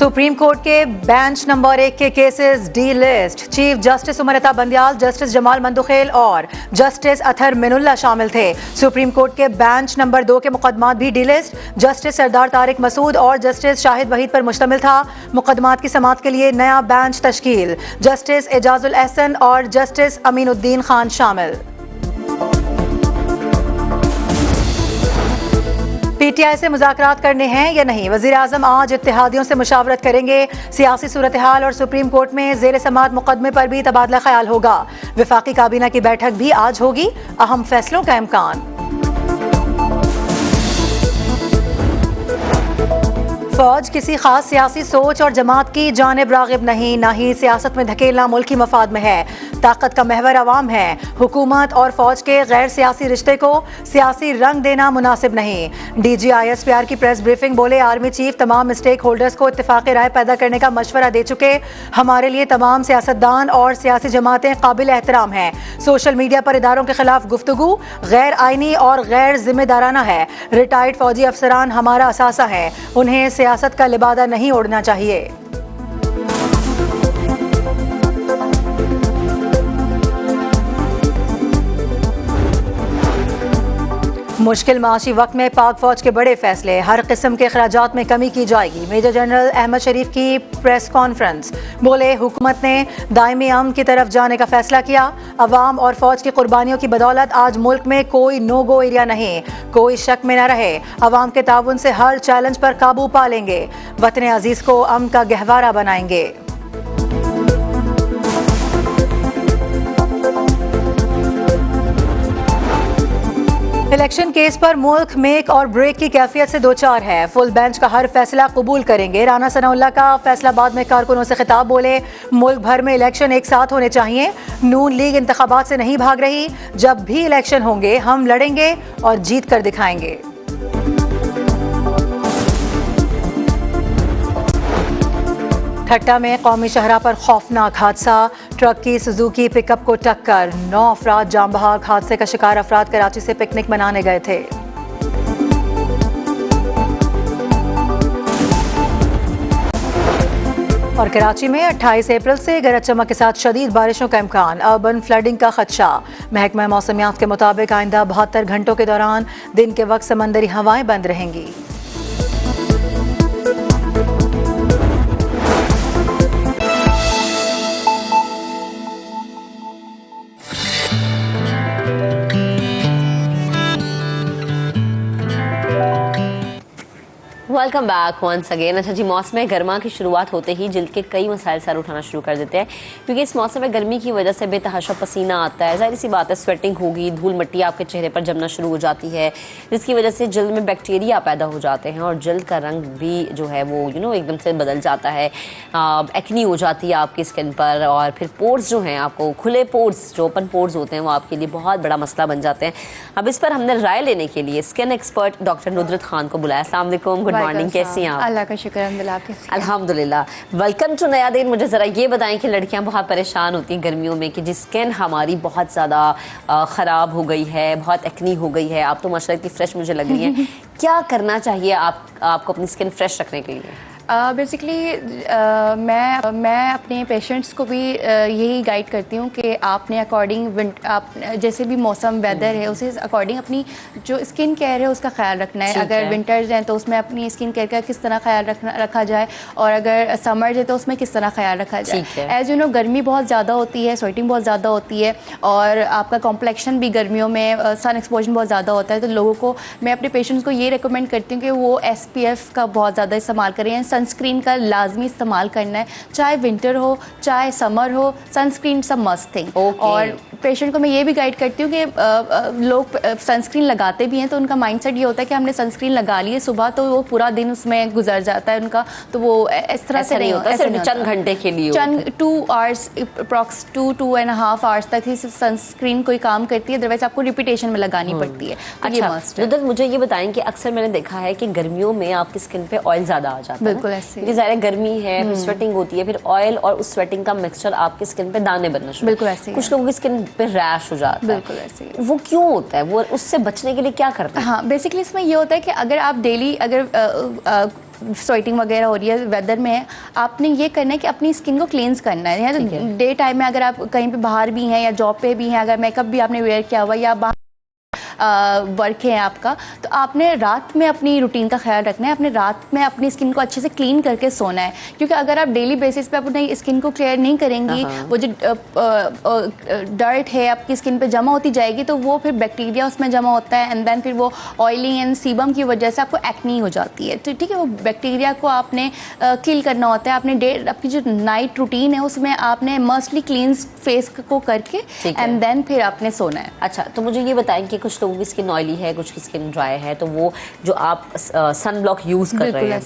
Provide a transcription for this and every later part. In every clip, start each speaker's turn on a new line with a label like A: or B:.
A: Supreme court के bench number 1 के cases delist. Chief justice Umar Bandial, justice Jamal Mandokhel और justice Athar Minallah शामिल थे। सुप्रीम कोर्ट के बेंच नंबर 2 के मुकदमात भी delist. Justice Sardar Tariq Masood और जस्टिस शाहिद वहीद पर मुश्तमिल था। मुकदमात की समाअत के लिए नया बेंच तश्कील। जस्टिस एजाजुल एहसन और जस्टिस अमीनुद्दीन खान शामिल। पीटीआई से मुज़ाकरात करने हैं या नहीं, वज़ीर आज़म आज इत्तेहादियों से मुशावरत करेंगे। सियासी सूरत हाल और सुप्रीम कोर्ट में ज़ेर समाअत मुकदमे पर भी तबादला ख्याल होगा। वफाकी काबीना की बैठक भी आज होगी, अहम फैसलों का इम्कान। फौज किसी खास सियासी सोच और जमात की जानिब रागिब नहीं, ना ही सियासत में धकेलना मुल्की मफाद में है। ताकत का महवर अवाम है। हुकूमत और फौज के गैर सियासी रिश्ते को सियासी रंग देना मुनासिब नहीं। DGISPR की प्रेस ब्रीफिंग, बोले आर्मी चीफ तमाम स्टेक होल्डर्स को इत्तेफाक राय पैदा करने का मशवरा दे चुके। हमारे लिए तमाम सियासतदान और सियासी जमातें काबिल एहतराम हैं। सोशल मीडिया पर इदारों के खिलाफ गुफ्तगू गैर आइनी और गैर जिम्मेदाराना है। रिटायर्ड फौजी अफसरान हमारा असासा है, उन्हें सियासत का लिबादा नहीं ओढ़ना चाहिए। मुश्किल माशी वक्त में पाक फौज के बड़े फैसले, हर किस्म के अखराजात में कमी की जाएगी। मेजर जनरल अहमद शरीफ की प्रेस कॉन्फ्रेंस, बोले हुकूमत ने दायमी अमन की तरफ जाने का फैसला किया। अवाम और फौज की कुर्बानियों की बदौलत आज मुल्क में कोई नो गो एरिया नहीं, कोई शक में न रहे। अवाम के ताउन से हर चैलेंज पर काबू पा लेंगे। वतन अजीज को अमन का गहवारा बनाएंगे। इलेक्शन केस पर मुल्क मेक और ब्रेक की कैफियत से दो चार है। फुल बेंच का हर फैसला कबूल करेंगे। राना सनाउल्लाह का फैसलाबाद में कारकुनों से खिताब, बोले मुल्क भर में इलेक्शन एक साथ होने चाहिए। नून लीग इंतखाबात से नहीं भाग रही, जब भी इलेक्शन होंगे हम लड़ेंगे और जीत कर दिखाएंगे। ठट्टा में कौमी शहरा पर खौफनाक हादसा, ट्रक की सुजुकी पिकअप को टक्कर, 9 अफराद जाम बहक। हादसे का शिकार अफराद कराची से पिकनिक मनाने गए थे। और कराची में 28 अप्रैल से गरज चमक के साथ शदीद बारिशों का इम्कान, अर्बन फ्लडिंग का खदशा। महकमा मौसमियात के मुताबिक आइंदा 72 घंटों के दौरान दिन के वक्त समंदरी हवाएं बंद रहेंगी।
B: Welcome back once again. अच्छा जी, मौसम गर्मा की शुरुआत होते ही जिल्द के कई मसाइल सर उठाना शुरू कर देते हैं, क्योंकि इस मौसम गर्मी की वजह से बेतहाशा पसीना आता है। जाहिर सी बात है, स्वेटिंग होगी, धूल मिट्टी आपके चेहरे पर जमना शुरू हो जाती है, जिसकी वजह से जल्द में बैक्टीरिया पैदा हो जाते हैं और जल्द का रंग भी जो है वो एकदम से बदल जाता है। एक्नी हो जाती है आपकी स्किन पर, और फिर पोर्स जो हैं, आपको खुले पोर्स, जो ओपन पोर्स होते हैं, वो आपके लिए बहुत बड़ा मसला बन जाते हैं। अब इस पर हमने राय लेने के लिए स्किन एक्सपर्ट डॉक्टर नुदरत खान को बुलाया। अस्सलाम वालेकुम, गुड मॉर्निंग, कैसी हैं आप?
C: अल्लाह का शुक्र,
B: अल्हम्दुलिल्लाह। वेलकम टू नया दिन। मुझे ज़रा ये बताएं कि लड़कियां बहुत परेशान होती हैं गर्मियों में कि जी स्किन हमारी बहुत ज़्यादा ख़राब हो गई है, बहुत एक्नी हो गई है। आप तो माशाल्लाह इतनी फ्रेश मुझे लग रही हैं। क्या करना चाहिए आपको अपनी स्किन फ्रेश रखने के लिए?
C: बेसिकली मैं अपने पेशेंट्स को भी यही गाइड करती हूँ कि आपने अकॉर्डिंग आप जैसे भी मौसम वेदर है उसे अकॉर्डिंग अपनी जो स्किन केयर है उसका ख्याल रखना है। अगर विंटर्स हैं तो उसमें अपनी स्किन केयर का किस तरह ख्याल रखा जाए, और अगर समर्स है तो उसमें किस तरह ख्याल रखा जाए। एज यू नो, गर्मी बहुत ज़्यादा होती है, स्वेटिंग बहुत ज़्यादा होती है, और आपका कॉम्प्लेक्शन भी गर्मियों में सन एक्सपोजर बहुत ज़्यादा होता है। तो लोगों को, मैं अपने पेशेंट्स को ये रिकमेंड करती हूँ कि वो SPF का बहुत ज़्यादा इस्तेमाल करें। सनस्क्रीन का लाजमी इस्तेमाल करना है, चाहे विंटर हो चाहे समर हो, सनस्क्रीन सब मस्ट थिंग। और पेशेंट को मैं ये भी गाइड करती हूँ कि लोग सनस्क्रीन लगाते भी हैं तो उनका माइंडसेट ये होता है कि हमने सनस्क्रीन लगा ली है सुबह तो वो पूरा दिन उसमें गुजर जाता है उनका, तो वो इस तरह से नहीं होता।
B: सिर्फ चंद घंटे के लिए,
C: चंद 2 आवर्स, अप्रॉक्स 2.5 आवर्स तक ही सनस्क्रीन कोई काम करती है, अदरवाइज आपको रिपीटेशन में लगानी पड़ती है।
B: अच्छा, मुझे ये बताएं कि अक्सर मैंने देखा है कि गर्मियों में आपकी स्किन पे ऑयल ज्यादा आ जाता है।
C: बिल्कुल ऐसे,
B: क्योंकि ज़्यादा गर्मी है, फिर स्वेटिंग होती है, फिर ऑयल और उस स्वेटिंग का मिक्सचर आपकी स्किन पे दाने बनना शुरू।
C: बिल्कुल ऐसे,
B: कुछ लोगों की स्किन पे रैश हो जाता है।
C: बिल्कुल ऐसे।
B: वो क्यों होता है? वो उससे बचने के लिए क्या करना है?
C: हाँ, बेसिकली इसमें ये होता है कि अगर आप डेली अगर स्वेटिंग वगैरह हो रही है, वेदर में है, आपने ये करना है कि अपनी स्किन को क्लींस करना है। या डे टाइम में अगर आप कहीं पे बाहर भी हैं या जॉब पे भी हैं, अगर मेकअप भी आपने वेयर किया हुआ या बाहर वर्क है आपका, तो आपने रात में अपनी रूटीन का ख्याल रखना है। अपने रात में अपनी स्किन को अच्छे से क्लीन करके सोना है, क्योंकि अगर आप डेली बेसिस पे अपनी स्किन को क्लियर नहीं करेंगी, वो जो डर्ट है आपकी स्किन पे जमा होती जाएगी, तो वो फिर बैक्टीरिया उसमें जमा होता है एंड देन फिर वो ऑयलिंग एंड सीबम की वजह से आपको एक्नी हो जाती है। तो ठीक है, वो बैक्टीरिया को आपने किल करना होता है। आपने आपकी जो नाइट रूटीन है उसमें आपने मस्टली क्लीन फेस को करके एंड देन फिर आपने सोना है।
B: अच्छा, तो मुझे ये बताएं कि कुछ लोगों की स्किन ऑयली है, कुछ की स्किन ड्राई है, तो वो जो आप सन ब्लॉक यूज कर रहे हैं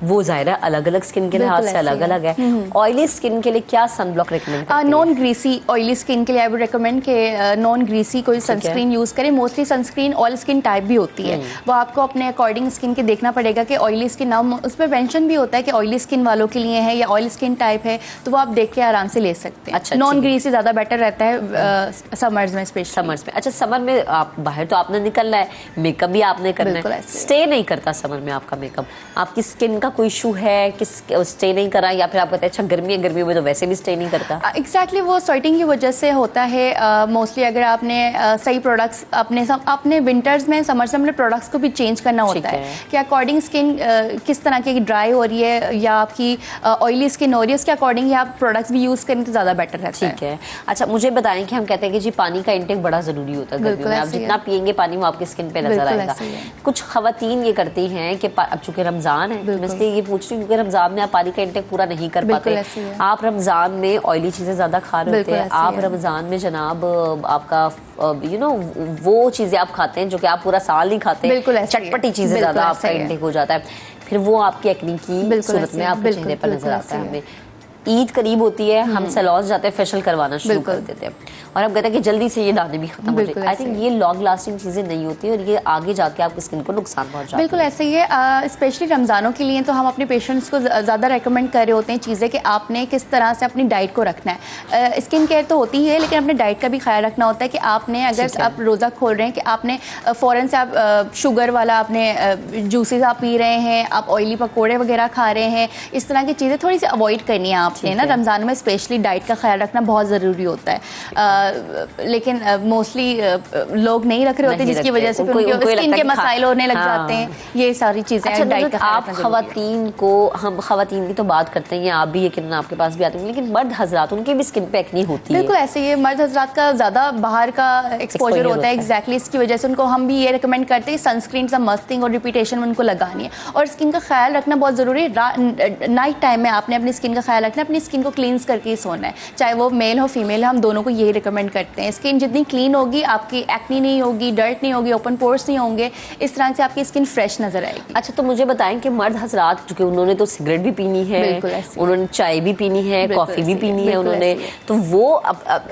B: वो ज़ाहिर है अलग अलग स्किन के लिहाज से अलग अलग है। ऑयली स्किन के लिए क्या सन ब्लॉक रिकमेंड करते हैं?
C: नॉन ग्रीसी ऑयली स्किन के लिए आई वुड रिकमेंड कि नॉन ग्रीसी कोई सनस्क्रीन यूज़ करें। Mostly sunscreen oil skin type भी होती है, वो आपको अपने अकॉर्डिंग स्किन के देखना पड़ेगा कि ऑयली स्किन ना, उसमें मेंशन भी होता है कि ऑयली स्किन वालों के लिए है या ऑयल स्किन टाइप है, तो वो आप देख के आराम से ले सकते हैं।
B: अच्छा,
C: नॉन ग्रीसी ज़्यादा बेटर रहता है समर्स में, स्पेशली
B: समर्स में। अच्छा, समर में आप बाहर तो आपने निकलना है, मेकअप भी आपने करना है, स्टे नहीं करता समर में आपका मेकअप, आपकी स्किन का कोई इशू है कि स्टे नहीं करा, या फिर आप कहते हैं अच्छा गर्मियों में तो वैसे भी स्टे नहीं करता?
C: एग्जैक्टली वो स्वेटिंग की वजह से होता है मोस्टली। अगर आपने सही प्रोडक्ट्स अपने विंटर्स में, समर्स में अपने प्रोडक्ट्स को भी चेंज करना होता है कि अकॉर्डिंग स्किन किस तरह की ड्राई हो रही है या आपकी ऑयली स्किन हो रही है, उसके अकॉर्डिंग आप प्रोडक्ट्स भी यूज़ करें तो ज़्यादा बेटर रहता है।
B: ठीक है। अच्छा, मुझे बताएं कि हम कहते हैं कि जी पानी का इंटेक बड़ा ज़रूरी होता है गर्मियों में, आप जितना पियेंगे पानी वो आपकी स्किन पे नजर आएगा। कुछ खवातीन ये करती हैं कि अब चूंकि रमज़ान है, मैं इसलिए ये पूछ रही हूँ क्योंकि रमज़ान में आप पानी का इंटेक पूरा नहीं कर पाते। आप रमज़ान में ऑयली चीज़ें ज़्यादा खा रहे होते हैं, आप रमज़ान में जनाब आपका वो चीज़ें आप खाते हैं जो कि आप पूरा साल नहीं खाते, चटपटी चीज़ें ज़्यादा आपका इंटेक हो जाता है, फिर वो आपकी एक्ने की सूरत में आपके चेहरे पर नजर आता है। हमें ईद करीब होती है, हम सैलून जाते हैं, फेशियल करवाना शुरू कर देते हैं और हम कहते हैं कि जल्दी से ये दाने भी खत्म हो जाए। आई थिंक ये लॉन्ग लास्टिंग चीज़ें नहीं होती और ये आगे जाके आपकी स्किन को नुकसान पहुंचाती है।
C: बिल्कुल ऐसे ही है। स्पेशली रमज़ानों के लिए तो हम अपने पेशेंट्स को ज़्यादा रेकमेंड कर रहे होते हैं चीज़ें कि आपने किस तरह से अपनी डाइट को रखना है। स्किन केयर तो होती ही है, लेकिन अपने डाइट का भी ख्याल रखना होता है कि आपने अगर आप रोज़ा खोल रहे हैं कि आपने फ़ौरन से आप शुगर वाला आपने जूसेस आप पी रहे हैं, आप ऑयली पकौड़े वगैरह खा रहे हैं, इस तरह की चीज़ें थोड़ी सी अवॉइड करनी है आपने ना। रमज़ान में स्पेशली डाइट का ख्याल रखना बहुत ज़रूरी होता है, लेकिन मोस्टली लोग नहीं रख रहे होते, जिसकी वजह से स्किन के मसाइल होने लग जाते हैं। ये सारी चीज़ें
B: अच्छा,
C: डाइट का
B: आप खवातीन को, हम खवातीन की तो बात करते हैं, आप भी यकीनन आपके पास भी आते हैं, लेकिन मर्द हजरात उनकी भी स्किन पे एक्नी होती है।
C: बिल्कुल ऐसे ही मर्द हजरात का ज़्यादा बाहर का एक्सपोजर होता है। एग्जैक्टली इसकी वजह से उनको हम भी ये रिकमेंड करते हैं सनस्क्रीन सा मस्टिंग और रिपीटेशन में उनको लगानी है और स्किन का ख्याल रखना बहुत ज़रूरी है। नाइट टाइम में आपने अपनी स्किन का ख्याल रखना है, अपनी स्किन को क्लींस करके ही सोना है, चाहे वो मेल हो फीमेल हो, हम दोनों को यही रिकमेंड करते हैं। स्किन जितनी क्लीन होगी, आपकी एक्नी नहीं होगी, डर्ट नहीं होगी, ओपन पोर्स नहीं होंगे, इस तरह से आपकी स्किन फ्रेश नजर आएगी।
B: अच्छा, तो मुझे बताएं कि मर्द हजरात, चूंकि उन्होंने तो सिगरेट भी पीनी है, उन्होंने चाय भी पीनी है, कॉफ़ी भी पीनी है उन्होंने, तो वो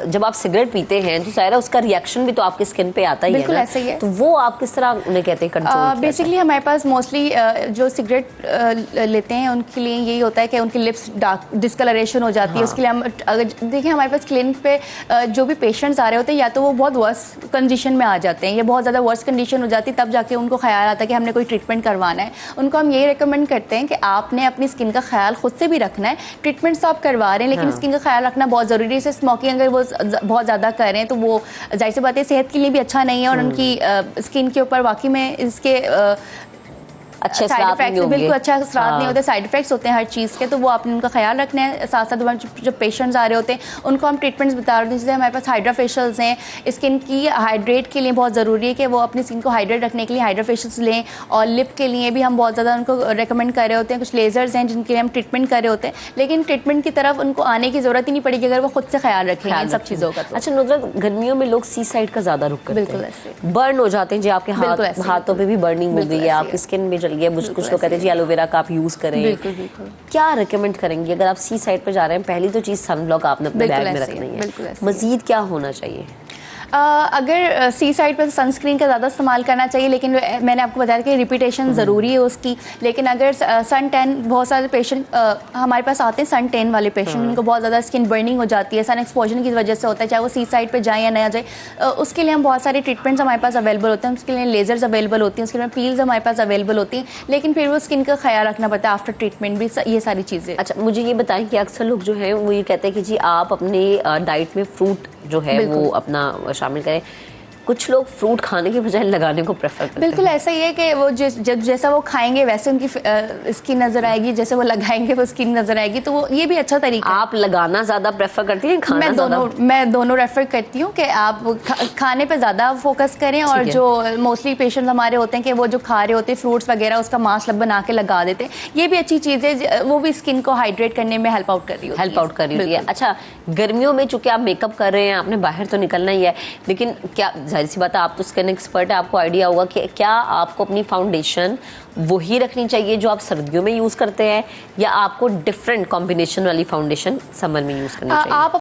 B: जब आप सिगरेट पीते हैं तो सारा उसका रिएक्शन भी तो आपकी स्किन पे आता ही है ना, तो वो आप किस तरह उन्हें कहते हैं कंट्रोल?
C: बेसिकली हमारे पास मोस्टली जो सिगरेट लेते हैं उनके लिए यही होता है कि उनकी लिप्स डार्क डिस्कलरेशन हो जाती है। उसके लिए हम अगर देखिए हमारे पास क्लिनिक पे जो भी पेशेंट्स आ रहे होते हैं, या तो वो बहुत वर्स कंडीशन में आ जाते हैं, ये बहुत ज़्यादा वर्स कंडीशन हो जाती है, तब जाके उनको ख्याल आता है कि हमने कोई ट्रीटमेंट करवाना है। उनको हम ये रिकमेंड करते हैं कि आपने अपनी स्किन का ख्याल खुद से भी रखना है। ट्रीटमेंट तो आप करवा रहे हैं, लेकिन स्किन का ख्याल रखना बहुत ज़रूरी है। जैसे स्मोकिंग अगर वो बहुत ज़्यादा कर रहे हैं तो वो जाहिर सी बात है सेहत के लिए भी अच्छा नहीं है और उनकी स्किन के ऊपर वाकई में इसके
B: अच्छे
C: साइड इफेक्ट्स बिल्कुल अच्छा असरात नहीं होते, साइड इफेक्ट्स होते हैं हर चीज़ के, तो वो आपने उनका ख्याल रखना है। साथ साथ जो पेशेंट्स आ रहे होते हैं उनको हम ट्रीटमेंट्स बता रहे हैं, जैसे हमारे पास हाइड्रा फेशियल्स हैं, स्किन की हाइड्रेट के लिए बहुत ज़रूरी है कि वो अपनी स्किन को हाइड्रेट रखने के लिए हाइड्रा फेशियल्स लें, और लिप के लिए भी हम बहुत ज़्यादा उनको रिकमेंड कर रहे होते हैं। कुछ लेजर्स हैं जिनके लिए हम ट्रीटमेंट कर रहे होते हैं, लेकिन ट्रीटमेंट की तरफ उनको आने की ज़रूरत ही नहीं पड़ेगी अगर वो खुद से ख्याल रखेंगे इन सब चीज़ों का।
B: अच्छा नुसरत, गर्मियों में लोग सी साइड का ज़्यादा रुख करते हैं,
C: बिल्कुल ऐसे
B: बर्न हो जाते हैं जी, आपके हाथों पे भी बर्निंग हो गई है, आपकी स्किन में जल गया, कुछ लोग कहते हैं जी एलोवेरा का आप यूज करें।
C: बिल्कुल।
B: क्या रिकमेंड करेंगे अगर आप सी साइड पर जा रहे हैं? पहली तो चीज सन ब्लॉक आपने अपने बैग में रखनी है, मजीद क्या होना चाहिए?
C: अगर सी साइड पर सनस्क्रीन का ज़्यादा इस्तेमाल करना चाहिए, लेकिन मैंने आपको बताया कि रिपीटेशन ज़रूरी है उसकी। लेकिन अगर सन टैन, बहुत सारे पेशेंट हमारे पास आते हैं सन टैन वाले पेशेंट, उनको बहुत ज़्यादा स्किन बर्निंग हो जाती है, सन एक्सपोजर की वजह से होता है, चाहे वो सी साइड पर जाए या ना जाए। उसके लिए हम बहुत सारे ट्रीटमेंट्स हमारे पास अवेलेबल होते हैं, उसके लिए लेजर्स अवेलेबल होती हैं, उसके लिए पील्स हमारे पास अवेलेबल होती हैं, लेकिन फिर वो स्किन का ख्याल रखना पड़ता है आफ्टर ट्रीटमेंट भी, ये सारी चीज़ें।
B: अच्छा, मुझे ये बताएं कि अक्सर लोग जो हैं वो ये कहते हैं कि जी आप अपने डाइट में फ्रूट जो है वो अपना शामिल करें। कुछ लोग फ्रूट खाने के बजाय लगाने को प्रेफर करते हैं।
C: बिल्कुल ऐसा ही है कि वो जब जैसा वो खाएंगे वैसे उनकी स्किन नजर आएगी, जैसे वो लगाएंगे वो स्किन नजर आएगी, तो वो ये भी अच्छा तरीका है।
B: आप लगाना ज्यादा प्रेफर करती हैं, खाना
C: मैं दोनों रेफर करती हूँ कि आप खाने पे ज़्यादा फोकस करें, और जो मोस्टली पेशेंट्स हमारे होते हैं कि वो जो खा रहे होते हैं फ्रूट्स वगैरह, उसका मास्क बना के लगा देते हैं, ये भी अच्छी चीज़ है, वो भी स्किन को हाइड्रेट करने में हेल्प आउट कर रही है। अच्छा, गर्मियों में चूंकि आप मेकअप कर रहे हैं, आपने बाहर तो निकलना ही है, लेकिन क्या जाहिर सी बात है आप तो स्किन एक्सपर्ट है, आपको आइडिया होगा कि क्या आपको अपनी फाउंडेशन वही रखनी चाहिए जो आप सर्दियों में यूज करते हैं, या आपको डिफरेंट कॉम्बिनेशन वाली फाउंडेशन समर में यूज करनी चाहिए? आप